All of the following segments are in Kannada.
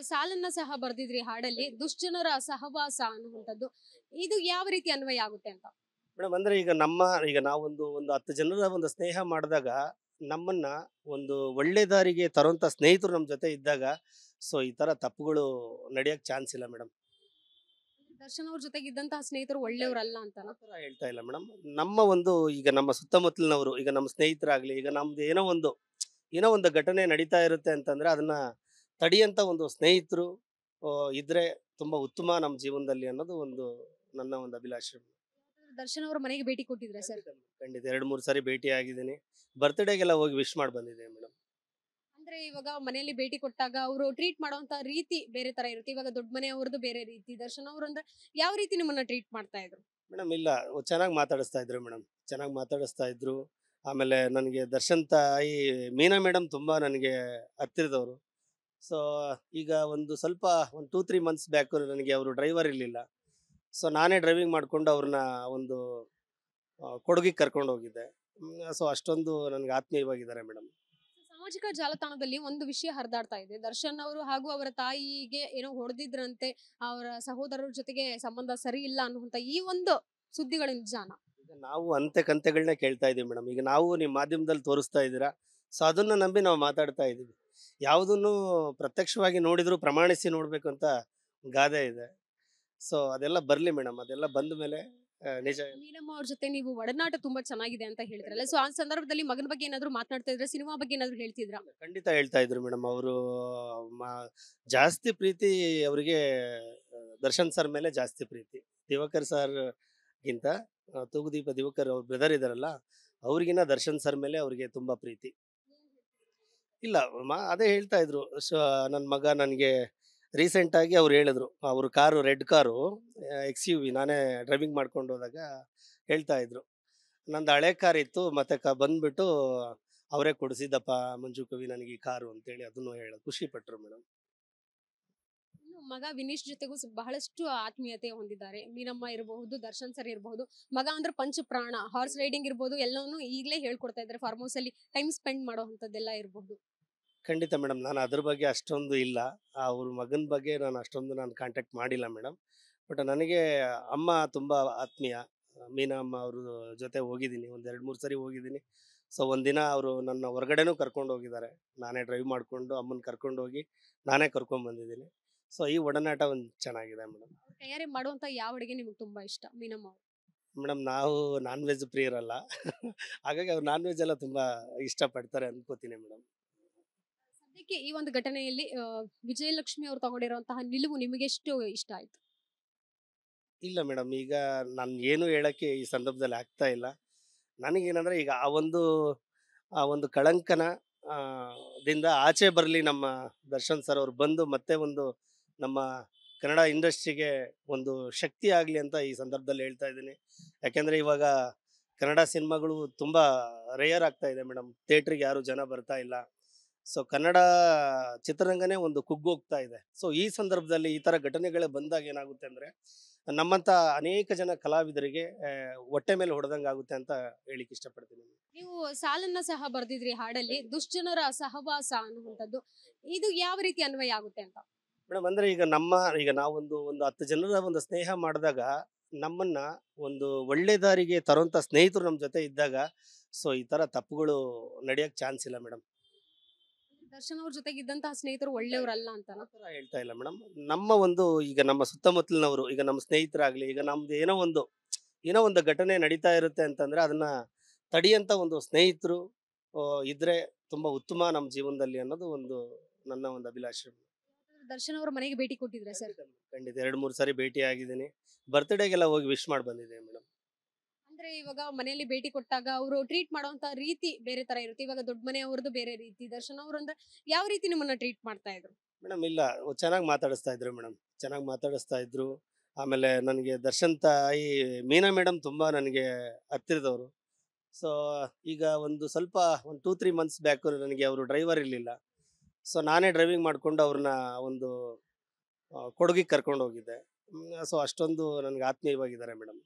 ಸಾಲನ್ನ ಸಹ ಬರ್ದಿದ್ರಿ ಹಾಡಲ್ಲಿ ದುಶ್ಜನರ ಸಹವಾಸ ಅನ್ನುವಂಥದ್ದು. ಇದು ಯಾವ ರೀತಿ ಅನ್ವಯ ಆಗುತ್ತೆ ಅಂತ? ಮೇಡಮ್ ಅಂದ್ರೆ ಈಗ ನಾವೊಂದು 10 ಜನರ ಒಂದು ಸ್ನೇಹ ಮಾಡಿದಾಗ ನಮ್ಮನ್ನ ಒಂದು ಒಳ್ಳೆ ದಾರಿಗೆ ತರುವಂತ ಸ್ನೇಹಿತರು ನಮ್ಮ ಜೊತೆ ಇದ್ದಾಗ ಸೊ ಈ ತರ ತಪ್ಪುಗಳು ನಡೆಯಕ್ ಚಾನ್ಸ್ ಇಲ್ಲ ಮೇಡಮ್. ದರ್ಶನ್ ಅವ್ರ ಜೊತೆಗಿದ್ದಂತಹ ಸ್ನೇಹಿತರು ಒಳ್ಳೆಯವರಲ್ಲ ಅಂತನಾ? ಆ ಥರ ಹೇಳ್ತಾ ಇಲ್ಲ ಮೇಡಮ್. ನಮ್ಮ ಸುತ್ತಮುತ್ತಲಿನವರು ಈಗ ನಮ್ಮ ಸ್ನೇಹಿತರಾಗ್ಲಿ ಈಗ ನಮ್ದು ಏನೋ ಒಂದು ಘಟನೆ ನಡೀತಾ ಇರುತ್ತೆ ಅಂತಂದ್ರೆ ಅದನ್ನ ತಡಿಯಂತ ಒಂದು ಸ್ನೇಹಿತರು ಇದ್ರೆ ತುಂಬಾ ಉತ್ತಮ ನಮ್ಮ ಜೀವನದಲ್ಲಿ ಅನ್ನೋದು ನನ್ನ ಒಂದು ಅಭಿಲಾಷೆ. ದರ್ಶನ್ ಅವರ ಮನೆಗೆ ಭೇಟಿ ಕೊಟ್ಟಿದ್ರೆ ಸರ್? ಖಂಡಿತ 2-3 ಸಾರಿ ಭೇಟಿ ಆಗಿದ್ದೀನಿ. ಬರ್ತ್ಡೇಗೆಲ್ಲ ಹೋಗಿ ವಿಶ್ ಮಾಡಿ ಬಂದಿದ್ದೆ ಮೇಡಮ್. ಅಂದ್ರೆ ಇವಾಗ ಮನೆಯಲ್ಲಿ ಭೇಟಿ ಕೊಟ್ಟಾಗ ಅವರು ಟ್ರೀಟ್ ಮಾಡುವಂತ ರೀತಿ ಬೇರೆ ತರ ಇರುತ್ತೆ. ಇವಾಗ ದೊಡ್ಡ ಮನೆಯವ್ರದ್ದು ಬೇರೆ ರೀತಿ, ದರ್ಶನ್ ಅವರು ಅಂದ್ರೆ ಯಾವ ರೀತಿ ನಿಮ್ಮನ್ನ ಟ್ರೀಟ್ ಮಾಡ್ತಾ ಇದ್ರು? ಮೇಡಮ್ ಇಲ್ಲ ಚೆನ್ನಾಗಿ ಮಾತಾಡಿಸ್ತಾ ಇದ್ರು ಮೇಡಮ್. ಚೆನ್ನಾಗಿ ಮಾತಾಡಿಸ್ತಾ ಇದ್ರು. ಆಮೇಲೆ ನನಗೆ ದರ್ಶನ್ ತಾಯಿ ಮೀನಾ ಮೇಡಮ್ ತುಂಬಾ ನನಗೆ ಹತ್ತಿರದವರು. ಸೊ ಈಗ ಒಂದು 2-3 ಮಂತ್ಸ್ ಬ್ಯಾಕ್ ನನಗೆ ಅವರು ಡ್ರೈವರ್ ಇರಲಿಲ್ಲ. ಸೊ ನಾನೇ ಡ್ರೈವಿಂಗ್ ಮಾಡ್ಕೊಂಡು ಅವ್ರನ್ನ ಒಂದು ಕೊಡಗಿಗೆ ಕರ್ಕೊಂಡು ಹೋಗಿದ್ದೆ. ಸೊ ಅಷ್ಟೊಂದು ನನಗೆ ಆತ್ಮೀಯವಾಗಿದ್ದಾರೆ ಮೇಡಮ್. ಸಾಮಾಜಿಕ ಜಾಲತಾಣದಲ್ಲಿ ಒಂದು ವಿಷಯ ಹರಿದಾಡ್ತಾ ಇದೆ. ದರ್ಶನ್ ಅವರು ಹಾಗೂ ಅವರ ತಾಯಿಗೆ ಏನೋ ಹೊಡೆದಿದ್ರಂತೆ, ಅವರ ಸಹೋದರರ ಜೊತೆಗೆ ಸಂಬಂಧ ಸರಿ ಇಲ್ಲ ಅನ್ನುವಂತ ಈ ಒಂದು ಸುದ್ದಿಗಳು ನಿಜಾನಾ? ಈಗ ನಾವು ಅಂತೆ ಕಂತೆಗಳನ್ನ ಕೇಳ್ತಾ ಇದೀವಿ ಮೇಡಮ್. ಈಗ ನಾವು ನಿಮ್ಮ ಮಾಧ್ಯಮದಲ್ಲಿ ತೋರಿಸ್ತಾ ಇದ್ದೀರಾ. ಸೊ ಅದನ್ನ ನಂಬಿ ನಾವು ಮಾತಾಡ್ತಾ ಇದೀವಿ. ಯಾವುದನ್ನು ಪ್ರತ್ಯಕ್ಷವಾಗಿ ನೋಡಿದ್ರು ಪ್ರಮಾಣಿಸಿ ನೋಡ್ಬೇಕು ಅಂತ ಗಾದೆ ಇದೆ. ಸೊ ಅದೆಲ್ಲ ಬರ್ಲಿ ಮೇಡಮ್. ಅದೆಲ್ಲ ಬಂದ ಮೇಲೆ ನಿಜ. ನೀಲಮ್ಮ ಅವ್ರ ಜೊತೆ ನೀವು ಒಡನಾಟ ತುಂಬಾ ಚೆನ್ನಾಗಿದೆ ಅಂತ ಹೇಳಿದ್ರಲ್ಲ, ಸೊ ಆ ಸಂದರ್ಭದಲ್ಲಿ ಮಗನ ಬಗ್ಗೆ ಏನಾದ್ರು ಮಾತನಾಡ್ತಾ ಇದ್ರೆ, ಸಿನಿಮಾ ಬಗ್ಗೆ ಏನಾದ್ರು ಹೇಳ್ತಿದ್ರಾ? ಖಂಡಿತ ಹೇಳ್ತಾ ಇದ್ರು ಮೇಡಮ್. ಅವರು ಜಾಸ್ತಿ ಪ್ರೀತಿ ಅವರಿಗೆ ದರ್ಶನ್ ಸರ್ ಮೇಲೆ ಜಾಸ್ತಿ ಪ್ರೀತಿ. ದಿವಾಕರ್ ಸರ್ ಗಿಂತ ತೂಗುದೀಪ ದಿವಾಕರ್ ಅವ್ರ ಬ್ರದರ್ ಇದಾರಲ್ಲ ಅವ್ರಿಗಿನ್ನ ದರ್ಶನ್ ಸರ್ ಮೇಲೆ ಅವ್ರಿಗೆ ತುಂಬಾ ಪ್ರೀತಿ. ಇಲ್ಲ ಅದೇ ಹೇಳ್ತಾ ಇದ್ರು. ಸೊ ನನ್ನ ಮಗ ನನಗೆ ರೀಸೆಂಟ್ ಆಗಿ ಅವ್ರು ಹೇಳಿದ್ರು. ಅವ್ರ ಕಾರು ರೆಡ್ ಕಾರು XUV ನಾನೇ ಡ್ರೈವಿಂಗ್ ಮಾಡ್ಕೊಂಡು ಹೋದಾಗ ಹೇಳ್ತಾ ಇದ್ರು. ನಂದು ಹಳೆ ಕಾರ್ ಇತ್ತು ಮತ್ತೆ ಬಂದ್ಬಿಟ್ಟು ಅವರೇ ಕೊಡಿಸಿದಪ್ಪ ಮಂಜು ಕವಿ ನನಗೆ ಈ ಕಾರು ಅಂತೇಳಿ ಅದನ್ನು ಖುಷಿ ಪಟ್ರು ಮೇಡಮ್. ಇನ್ನು ಮಗ ವಿನೀಶ್ ಜೊತೆಗೂ ಬಹಳಷ್ಟು ಆತ್ಮೀಯತೆ ಹೊಂದಿದ್ದಾರೆ. ಮೀನಮ್ಮ ಇರಬಹುದು, ದರ್ಶನ್ ಸರ್ ಇರಬಹುದು. ಮಗ ಅಂದ್ರೆ ಪಂಚ ಪ್ರಾಣ, ಹಾರ್ಸ್ ರೈಡಿಂಗ್ ಇರಬಹುದು, ಎಲ್ಲವನ್ನೂ ಈಗಲೇ ಹೇಳ್ಕೊಡ್ತಾ ಇದ್ದಾರೆ. ಫಾರ್ಮ್ ಹೌಸ್ ಅಲ್ಲಿ ಟೈಮ್ ಸ್ಪೆಂಡ್ ಮಾಡುವಂತದ್ದೆಲ್ಲ ಇರಬಹುದು. ಖಂಡಿತ ಮೇಡಮ್. ನಾನು ಅದ್ರ ಬಗ್ಗೆ ಅಷ್ಟೊಂದು ಇಲ್ಲ. ಅವ್ರ ಮಗನ ಬಗ್ಗೆ ನಾನು ಅಷ್ಟೊಂದು ಕಾಂಟ್ಯಾಕ್ಟ್ ಮಾಡಿಲ್ಲ ಮೇಡಮ್. ಬಟ್ ನನಗೆ ಅಮ್ಮ ತುಂಬಾ ಆತ್ಮೀಯ. ಮೀನಾ ಅಮ್ಮ ಅವ್ರ ಜೊತೆ ಹೋಗಿದ್ದೀನಿ. ಒಂದು 2-3 ಸರಿ ಹೋಗಿದ್ದೀನಿ. ಸೊ ಒಂದಿನ ಅವರು ನನ್ನ ಹೊರಗಡೆನೂ ಕರ್ಕೊಂಡು ಹೋಗಿದ್ದಾರೆ. ನಾನೇ ಡ್ರೈವ್ ಮಾಡಿಕೊಂಡು ಅಮ್ಮನ ಕರ್ಕೊಂಡು ಹೋಗಿ ನಾನೇ ಕರ್ಕೊಂಡ್ ಬಂದಿದ್ದೀನಿ. ಸೊ ಈ ಒಡನಾಟ ಒಂದು ಚೆನ್ನಾಗಿದೆ ಮೇಡಮ್. ತಯಾರಿ ಮಾಡುವಂತ ಯಾವ ಅಡುಗೆ ನಿಮ್ಗೆ ತುಂಬಾ ಇಷ್ಟ ಮೀನಮ್ಮ ಅವ್ರು? ಮೇಡಮ್ ನಾವು ನಾನ್ ವೆಜ್ ಪ್ರಿಯರಲ್ಲ. ಹಾಗಾಗಿ ಅವ್ರು ನಾನ್ ವೆಜ್ ಎಲ್ಲ ತುಂಬಾ ಇಷ್ಟಪಡ್ತಾರೆ ಅನ್ಕೋತೀನಿ ಮೇಡಮ್. ಸದ್ಯಕ್ಕೆ ಈ ಒಂದು ಘಟನೆಯಲ್ಲಿ ವಿಜಯಲಕ್ಷ್ಮಿ ಅವರು ತಗೊಂಡಿರುವಂತಹ ನಿಲುವು ನಿಮಗೆ ಎಷ್ಟು ಇಷ್ಟ ಆಯ್ತು? ಇಲ್ಲ ಮೇಡಮ್. ಈಗ ನಾನು ಏನು ಹೇಳಕ್ಕೆ ಈ ಸಂದರ್ಭದಲ್ಲಿ ಆಗ್ತಾ ಇಲ್ಲ. ನನಗೇನಂದ್ರೆ ಈಗ ಆ ಒಂದು ಕಳಂಕನ ಆ, ದಿಂದ ಆಚೆ ಬರಲಿ ನಮ್ಮ ದರ್ಶನ್ ಸರ್ ಅವ್ರು ಬಂದು ಮತ್ತೆ ಒಂದು ನಮ್ಮ ಕನ್ನಡ ಇಂಡಸ್ಟ್ರಿಗೆ ಒಂದು ಶಕ್ತಿ ಆಗಲಿ ಅಂತ ಈ ಸಂದರ್ಭದಲ್ಲಿ ಹೇಳ್ತಾ ಇದ್ದೀನಿ. ಯಾಕೆಂದ್ರೆ ಇವಾಗ ಕನ್ನಡ ಸಿನಿಮಾಗಳು ತುಂಬಾ ರೇಯರ್ ಆಗ್ತಾ ಇದೆ ಮೇಡಮ್. ಥಿಯೇಟ್ರಿಗೆ ಯಾರು ಜನ ಬರ್ತಾ ಇಲ್ಲ. ಸೊ ಕನ್ನಡ ಚಿತ್ರರಂಗನೇ ಒಂದು ಕುಗ್ಗೋಗ್ತಾ ಇದೆ. ಸೊ ಈ ಸಂದರ್ಭದಲ್ಲಿ ಈ ತರ ಘಟನೆಗಳೇ ಬಂದಾಗ ಏನಾಗುತ್ತೆ ಅಂದ್ರೆ ನಮ್ಮಂತ ಅನೇಕ ಜನ ಕಲಾವಿದರಿಗೆ ಹೊಟ್ಟೆ ಮೇಲೆ ಹೊಡೆದಂಗೆ ಆಗುತ್ತೆ ಅಂತ ಹೇಳಿಕ್ಕೆ ಇಷ್ಟಪಡ್ತೀನಿ. ನೀವು ಸಾಲನ್ನ ಸಹ ಬರ್ದಿದ್ರಿ ಹಾಡಲ್ಲಿ, ದುಶ್ಜನರ ಸಹವಾಸ ಅನ್ನುವಂಥದ್ದು. ಇದು ಯಾವ ರೀತಿ ಅನ್ವಯ ಆಗುತ್ತೆ ಅಂತ? ಮೇಡಮ್ ಅಂದ್ರೆ ಈಗ ನಾವೊಂದು 10 ಜನರ ಒಂದು ಸ್ನೇಹ ಮಾಡಿದಾಗ ನಮ್ಮನ್ನ ಒಂದು ಒಳ್ಳೆ ದಾರಿಗೆ ತರುವಂತ ಸ್ನೇಹಿತರು ನಮ್ಮ ಜೊತೆ ಇದ್ದಾಗ ಸೊ ಈ ತರ ತಪ್ಪುಗಳು ನಡೆಯಕ್ ಚಾನ್ಸ್ ಇಲ್ಲ ಮೇಡಮ್. ದರ್ಶನ್ ಅವ್ರ ಜೊತೆಗಿದ್ದಂತಹ ಸ್ನೇಹಿತರು ಒಳ್ಳೆಯವರಲ್ಲ ಅಂತನಾ? ಆ ಥರ ಹೇಳ್ತಾ ಇಲ್ಲ ಮೇಡಮ್. ನಮ್ಮ ಸುತ್ತಮುತ್ತಲಿನವರು ಈಗ ನಮ್ಮ ಸ್ನೇಹಿತರಾಗ್ಲಿ ಈಗ ನಮ್ದು ಏನೋ ಒಂದು ಘಟನೆ ನಡೀತಾ ಇರುತ್ತೆ ಅಂತಂದ್ರೆ ಅದನ್ನ ತಡಿಯಂತ ಒಂದು ಸ್ನೇಹಿತರು ಇದ್ರೆ ತುಂಬಾ ಉತ್ತಮ ನಮ್ಮ ಜೀವನದಲ್ಲಿ ಅನ್ನೋದು ನನ್ನ ಒಂದು ಅಭಿಲಾಷೆ. ದರ್ಶನ್ ಅವರ ಮನೆಗೆ ಭೇಟಿ ಕೊಟ್ಟಿದ್ರೆ ಸರ್? ಖಂಡಿತ 2-3 ಸಾರಿ ಭೇಟಿ ಆಗಿದ್ದೀನಿ. ಬರ್ತ್ಡೇಗೆಲ್ಲ ಹೋಗಿ ವಿಶ್ ಮಾಡಿ ಬಂದಿದ್ದೆ ಮೇಡಮ್. ಅಂದ್ರೆ ಇವಾಗ ಮನೆಯಲ್ಲಿ ಭೇಟಿ ಕೊಟ್ಟಾಗ ಅವರು ಟ್ರೀಟ್ ಮಾಡುವಂತ ರೀತಿ ಬೇರೆ ತರ ಇರುತ್ತೆ. ಇವಾಗ ದೊಡ್ಡ ಮನೆಯವ್ರದ್ದು ಬೇರೆ ರೀತಿ, ದರ್ಶನ್ ಅವರು ಅಂದ್ರೆ ಯಾವ ರೀತಿ ನಿಮ್ಮನ್ನ ಟ್ರೀಟ್ ಮಾಡ್ತಾ ಇದ್ರು? ಮೇಡಮ್ ಇಲ್ಲ ಚೆನ್ನಾಗಿ ಮಾತಾಡಿಸ್ತಾ ಇದ್ರು ಮೇಡಮ್. ಚೆನ್ನಾಗಿ ಮಾತಾಡಿಸ್ತಾ ಇದ್ರು. ಆಮೇಲೆ ನನಗೆ ದರ್ಶನ್ ತಾಯಿ ಮೀನಾ ಮೇಡಮ್ ತುಂಬಾ ನನಗೆ ಹತ್ತಿರದವರು. ಸೊ ಈಗ ಒಂದು 2-3 ಮಂತ್ಸ್ ಬ್ಯಾಕ್ ನನಗೆ ಅವರು ಡ್ರೈವರ್ ಇರಲಿಲ್ಲ. ಸೊ ನಾನೇ ಡ್ರೈವಿಂಗ್ ಮಾಡ್ಕೊಂಡು ಅವ್ರನ್ನ ಒಂದು ಕೊಡಗಿಗೆ ಕರ್ಕೊಂಡು ಹೋಗಿದ್ದೆ. ಸೊ ಅಷ್ಟೊಂದು ನನಗೆ ಆತ್ಮೀಯವಾಗಿದ್ದಾರೆ ಮೇಡಮ್.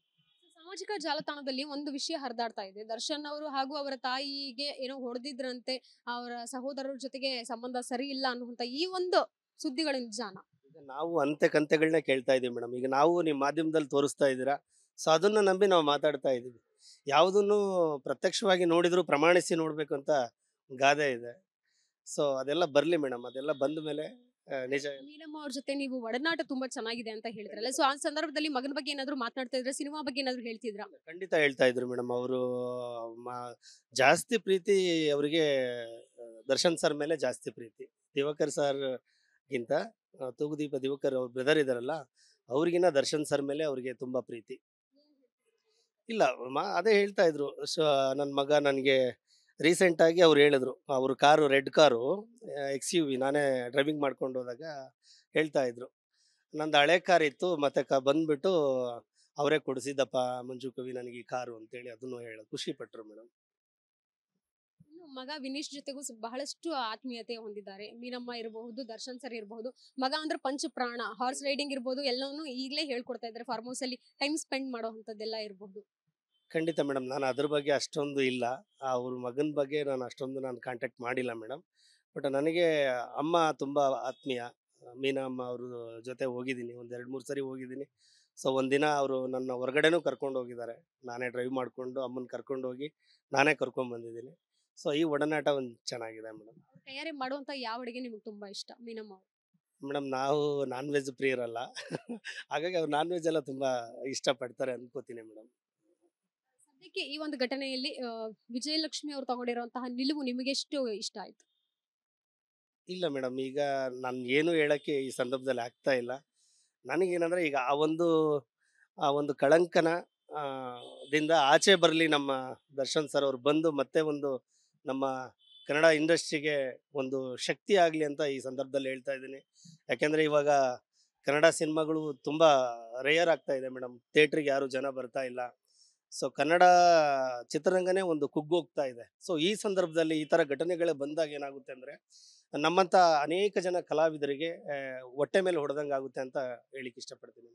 ಸಾಮಾಜಿಕ ಜಾಲತಾಣದಲ್ಲಿ ಒಂದು ವಿಷಯ ಹರಿದಾಡ್ತಾ ಇದೆ. ದರ್ಶನ್ ಅವರು ಹಾಗೂ ಅವರ ತಾಯಿಗೆ ಏನೋ ಹೊಡೆದಿದ್ರಂತೆ, ಅವರ ಸಹೋದರರ ಜೊತೆಗೆ ಸಂಬಂಧ ಸರಿ ಇಲ್ಲ ಅನ್ನುವಂತ ಈ ಒಂದು ಸುದ್ದಿಗಳು ನಿಜಾನ? ಈಗ ನಾವು ಅಂತೆ ಕಂತೆಗಳನ್ನ ಕೇಳ್ತಾ ಇದೀವಿ ಮೇಡಮ್. ಈಗ ನಾವು ನಿಮ್ಮ ಮಾಧ್ಯಮದಲ್ಲಿ ತೋರಿಸ್ತಾ ಇದ್ದೀರಾ, ಸೊ ಅದನ್ನ ನಂಬಿ ನಾವು ಮಾತಾಡ್ತಾ ಇದ್ದೀವಿ. ಯಾವುದನ್ನು ಪ್ರತ್ಯಕ್ಷವಾಗಿ ನೋಡಿದ್ರು ಪ್ರಮಾಣಿಸಿ ನೋಡ್ಬೇಕು ಅಂತ ಗಾದೆ ಇದೆ. ಸೊ ಅದೆಲ್ಲ ಬರ್ಲಿ ಮೇಡಮ್, ಅದೆಲ್ಲ ಬಂದ ಮೇಲೆ ನಿಜ. ನೀಲಮ್ಮ ಅವ್ರ ಜೊತೆ ನೀವು ಒಡನಾಟ ತುಂಬಾ ಚೆನ್ನಾಗಿದೆ ಅಂತ ಹೇಳ್ತಾರಲ್ಲ, ಸೊ ಆ ಸಂದರ್ಭದಲ್ಲಿ ಮಗನ ಬಗ್ಗೆ ಏನಾದ್ರು ಮಾತನಾಡ್ತಾ ಇದ್ರೆ, ಸಿನಿಮಾ ಬಗ್ಗೆ ಏನಾದ್ರು ಹೇಳ್ತಿದ್ರಾ? ಖಂಡಿತ ಹೇಳ್ತಾ ಇದ್ರು ಮೇಡಮ್. ಅವರು ಜಾಸ್ತಿ ಪ್ರೀತಿ ಅವರಿಗೆ ದರ್ಶನ್ ಸರ್ ಮೇಲೆ ಜಾಸ್ತಿ ಪ್ರೀತಿ. ದಿವಾಕರ್ ಸರ್ ಗಿಂತ ತೂಗುದೀಪ ದಿವಾಕರ್ ಅವ್ರ ಬ್ರದರ್ ಇದಾರಲ್ಲ, ಅವ್ರಿಗಿನ್ನ ದರ್ಶನ್ ಸರ್ ಮೇಲೆ ಅವ್ರಿಗೆ ತುಂಬಾ ಪ್ರೀತಿ. ಇಲ್ಲ ಅದೇ ಹೇಳ್ತಾ ಇದ್ರು. ಸೊ ನನ್ನ ಮಗ ನನಗೆ ರೀಸೆಂಟ್ ಆಗಿ ಅವ್ರು ಹೇಳಿದ್ರು, ಅವ್ರ ಕಾರು ರೆಡ್ ಕಾರು XUV ನಾನೇ ಡ್ರೈವಿಂಗ್ ಮಾಡ್ಕೊಂಡು ಹೋದಾಗ ಹೇಳ್ತಾ ಇದ್ರು, ನಂದು ಹಳೆ ಕಾರ್ ಇತ್ತು ಮತ್ತೆ ಬಂದ್ಬಿಟ್ಟು ಅವರೇ ಕೊಡಿಸಿದಪ್ಪ ಮಂಜು ಕವಿ ನನಗೆ ಈ ಕಾರು ಅಂತೇಳಿ ಅದನ್ನು ಖುಷಿ ಪಟ್ರು ಮೇಡಮ್. ಇನ್ನು ಮಗ ವಿನೀಶ್ ಜೊತೆಗೂ ಬಹಳಷ್ಟು ಆತ್ಮೀಯತೆ ಹೊಂದಿದ್ದಾರೆ. ಮೀನಮ್ಮ ಇರಬಹುದು, ದರ್ಶನ್ ಸರ್ ಇರಬಹುದು. ಮಗ ಅಂದ್ರೆ ಪಂಚ ಪ್ರಾಣ, ಹಾರ್ಸ್ ರೈಡಿಂಗ್ ಇರ್ಬೋದು, ಎಲ್ಲವನ್ನೂ ಈಗಲೇ ಹೇಳ್ಕೊಡ್ತಾ ಇದ್ದಾರೆ. ಫಾರ್ಮ್ ಹೌಸ್ ಅಲ್ಲಿ ಟೈಮ್ ಸ್ಪೆಂಡ್ ಮಾಡೋ ಅಂತದ್ದೆಲ್ಲ ಇರಬಹುದು. ಖಂಡಿತ ಮೇಡಮ್, ನಾನು ಅದ್ರ ಬಗ್ಗೆ ಅಷ್ಟೊಂದು ಇಲ್ಲ. ಅವ್ರ ಮಗನ ಬಗ್ಗೆ ನಾನು ಅಷ್ಟೊಂದು ಕಾಂಟ್ಯಾಕ್ಟ್ ಮಾಡಿಲ್ಲ ಮೇಡಮ್. ಬಟ್ ನನಗೆ ಅಮ್ಮ ತುಂಬ ಆತ್ಮೀಯ. ಮೀನಾ ಅಮ್ಮ ಅವ್ರ ಜೊತೆ ಹೋಗಿದ್ದೀನಿ, ಒಂದು 2-3 ಸರಿ ಹೋಗಿದ್ದೀನಿ. ಸೊ ಒಂದಿನ ಅವರು ನನ್ನ ಹೊರಗಡೆನೂ ಕರ್ಕೊಂಡು ಹೋಗಿದ್ದಾರೆ. ನಾನೇ ಡ್ರೈವ್ ಮಾಡಿಕೊಂಡು ಅಮ್ಮನ ಕರ್ಕೊಂಡು ಹೋಗಿ ನಾನೇ ಕರ್ಕೊಂಡು ಬಂದಿದ್ದೀನಿ. ಸೊ ಈ ಒಡನಾಟ ಒಂದು ಚೆನ್ನಾಗಿದೆ ಮೇಡಮ್. ತಯಾರಿ ಮಾಡುವಂತ ಯಾವ ಅಡುಗೆ ನಿಮ್ಗೆ ತುಂಬಾ ಇಷ್ಟ ಮೀನಮ್ಮ ಅವ್ರು? ಮೇಡಮ್ ನಾವು ನಾನ್ ವೆಜ್ ಪ್ರಿಯರಲ್ಲ. ಹಾಗಾಗಿ ಅವ್ರು ನಾನ್ ವೆಜ್ ಎಲ್ಲ ತುಂಬ ಇಷ್ಟಪಡ್ತಾರೆ ಅನ್ಕೋತೀನಿ ಮೇಡಮ್. ಸದ್ಯಕ್ಕೆ ಈ ಒಂದು ಘಟನೆಯಲ್ಲಿ ವಿಜಯಲಕ್ಷ್ಮಿ ಅವ್ರು ತಗೊಂಡಿರುವಂತಹ ನಿಲುವು ನಿಮಗೆ ಎಷ್ಟು ಇಷ್ಟ ಆಯ್ತು? ಇಲ್ಲ ಮೇಡಮ್, ಈಗ ನಾನು ಏನು ಹೇಳಕ್ಕೆ ಈ ಸಂದರ್ಭದಲ್ಲಿ ಆಗ್ತಾ ಇಲ್ಲ. ನನಗೇನಂದ್ರೆ ಈಗ ಆ ಒಂದು ಕಳಂಕನ ದಿಂದ ಆಚೆ ಬರಲಿ ನಮ್ಮ ದರ್ಶನ್ ಸರ್ ಅವ್ರು, ಬಂದು ಮತ್ತೆ ಒಂದು ನಮ್ಮ ಕನ್ನಡ ಇಂಡಸ್ಟ್ರಿಗೆ ಒಂದು ಶಕ್ತಿ ಆಗಲಿ ಅಂತ ಈ ಸಂದರ್ಭದಲ್ಲಿ ಹೇಳ್ತಾ ಇದ್ದೀನಿ. ಯಾಕೆಂದರೆ ಇವಾಗ ಕನ್ನಡ ಸಿನಿಮಾಗಳು ತುಂಬ ರೇಯರ್ ಆಗ್ತಾ ಇದೆ ಮೇಡಮ್. ಥಿಯೇಟ್ರಿಗೆ ಯಾರು ಜನ ಬರ್ತಾ ಇಲ್ಲ. ಸೊ ಕನ್ನಡ ಚಿತ್ರರಂಗನೇ ಒಂದು ಕುಗ್ಗೋಗ್ತಾ ಇದೆ. ಸೊ ಈ ಸಂದರ್ಭದಲ್ಲಿ ಈ ಥರ ಘಟನೆಗಳೇ ಬಂದಾಗ ಏನಾಗುತ್ತೆ ಅಂದರೆ, ನಮ್ಮಂಥ ಅನೇಕ ಜನ ಕಲಾವಿದರಿಗೆ ಹೊಟ್ಟೆ ಮೇಲೆ ಹೊಡೆದಂಗೆ ಆಗುತ್ತೆ ಅಂತ ಹೇಳಿಕ್ಕೆ ಇಷ್ಟಪಡ್ತೀನಿ.